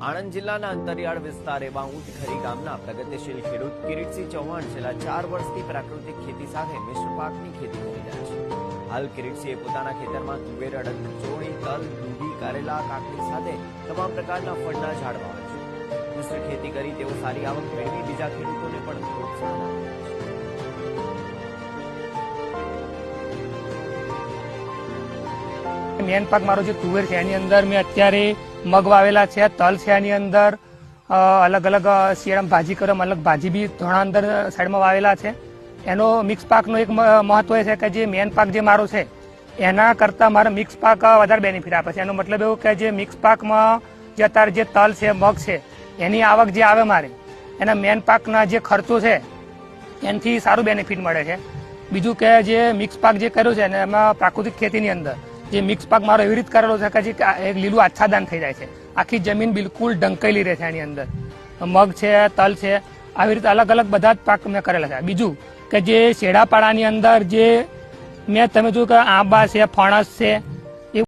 આણંદ જિલ્લાના અંતરિયાળ વિસ્તાર એવા ઊંટખરી ગામના પ્રગતિશીલ ખેડૂત કિરીટસિંહ ચૌહાણ છેલ્લા 4 વર્ષથી પ્રાકૃતિક ખેતી સાથે મિશ્ર પાકની ખેતી કરી રહ્યા છે। હાલ કિરીટસિંહે પોતાના ખેતરમાં તુવેર, અડદ, ચોળી, તલ, દૂધી, કારેલા, કાકડી સાથે તમામ પ્રકારના ફળના ઝાડ વાવ્યા છે। મિશ્ર ખેતી કરી તેઓ સારી આવક મેળવી બીજા ખેડૂતોને પણ પ્રોત્સાહન આપે છે। મેન પાક મારો જે તુવેર છે એની અંદર મેં અત્યારે મગ વાવેલા છે, તલ છે, એની અંદર અલગ અલગ શિયાળામાં ભાજી કરમ અલગ ભાજી બી ઘણા અંદર સાઈડમાં વાવેલા છે। એનો મિક્સ પાકનો એક મહત્વ એ છે કે જે મેન પાક જે મારો છે એના કરતાં મારે મિક્સ પાક વધારે બેનિફિટ આપે છે। એનો મતલબ એવું કે જે મિક્સ પાકમાં જે અત્યારે જે તલ છે, મગ છે, એની આવક જે આવે મારે એના મેન પાકના જે ખર્ચો છે એનાથી સારું બેનિફિટ મળે છે। બીજું કે જે મિક્સ પાક જે કર્યો છે ને એમાં પ્રાકૃતિક ખેતીની અંદર જે મિક્સ પાક મારો એવી રીતે કરેલો છે કે જે એક લીલું આચ્છાદન થઈ જાય છે, આખી જમીન બિલકુલ ઢંકાયેલી રહે છે। એની અંદર મગ છે, તલ છે, આવી રીતે અલગ અલગ બધા જ પાક મેં કરેલા છે। બીજું કે જે શેડાપાડાની અંદર જે મેં તમે જોયું કે આંબા છે, ફણસ છે,